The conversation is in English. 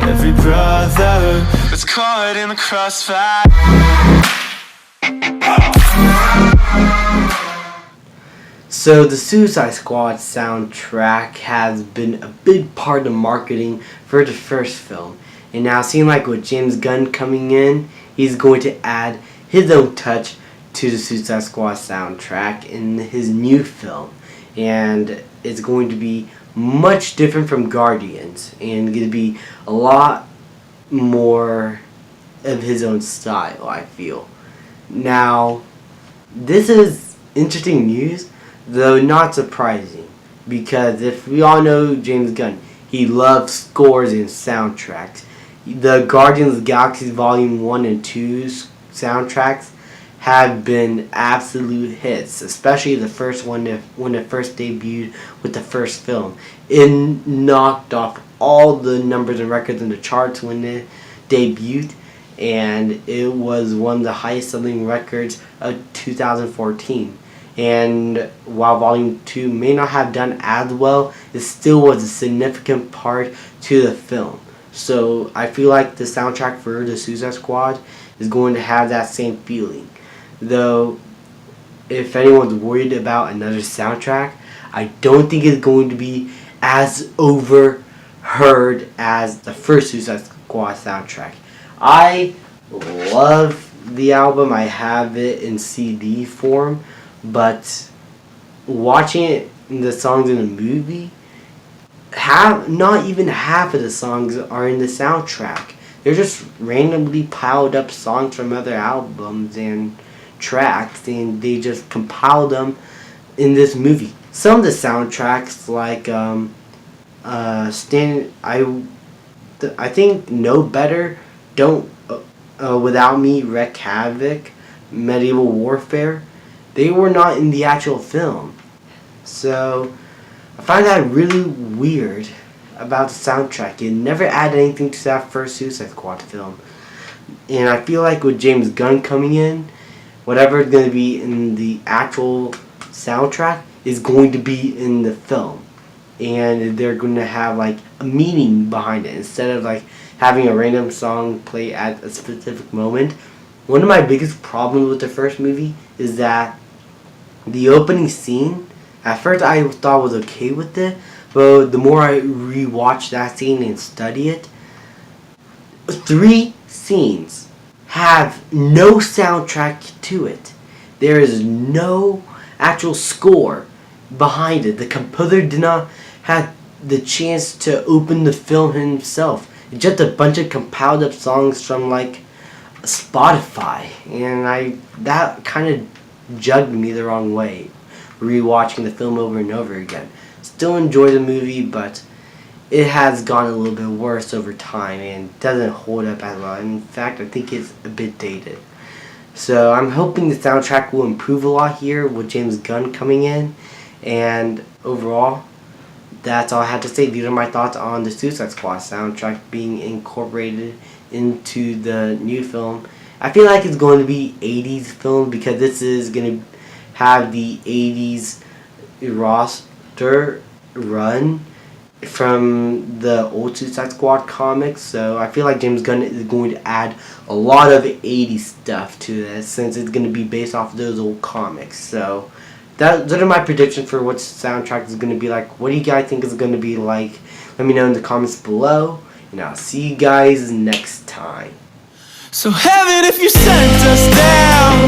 every brother that's caught in the crossfire. So the Suicide Squad soundtrack has been a big part of marketing for the first film. And now seeing like with James Gunn coming in, he's going to add his own touch to the Suicide Squad soundtrack in his new film. And it's going to be much different from Guardians and going to be a lot more of his own style, I feel. Now, this is interesting news, though not surprising, because if we all know James Gunn, he loves scores and soundtracks. The Guardians of the Galaxy Volume 1 and 2's soundtracks have been absolute hits, especially the first one when it first debuted with the first film. It knocked off all the numbers and records in the charts when it debuted, and it was one of the highest selling records of 2014. And while Volume 2 may not have done as well, it still was a significant part to the film. So I feel like the soundtrack for the Suicide Squad is going to have that same feeling. Though, if anyone's worried about another soundtrack, I don't think it's going to be as overheard as the first Suicide Squad soundtrack. I love the album. I have it in CD form, but watching it, the songs in the movie, not even half of the songs are in the soundtrack. They're just randomly piled up songs from other albums and tracks, and they just compiled them in this movie. Some of the soundtracks, like I think No Better, Don't Without Me, Wreck Havoc, Medieval Warfare, they were not in the actual film. So I find that really weird about the soundtrack. It never added anything to that first Suicide Squad film. And I feel like with James Gunn coming in, whatever is going to be in the actual soundtrack is going to be in the film. And they're going to have like a meaning behind it instead of like having a random song play at a specific moment. One of my biggest problems with the first movie is that the opening scene, at first I thought was okay with it, but the more I rewatch that scene and study it, 3 scenes have no soundtrack to it. There is no actual score behind it. The composer did not have the chance to open the film himself. It's just a bunch of compiled up songs from like Spotify, and that kind of jugged me the wrong way, rewatching the film over and over again. Still enjoy the movie, but it has gone a little bit worse over time and doesn't hold up as well. In fact, I think it's a bit dated. So I'm hoping the soundtrack will improve a lot here with James Gunn coming in. And overall, that's all I have to say. These are my thoughts on the Suicide Squad soundtrack being incorporated into the new film. I feel like it's going to be 80s film because this is going to have the 80s roster run from the old Suicide Squad comics. So I feel like James Gunn is going to add a lot of 80s stuff to this since it's going to be based off of those old comics. So those are my predictions for what soundtrack is going to be like. What do you guys think is going to be like? Let me know in the comments below, and I'll see you guys next time. So heaven, if you sent us down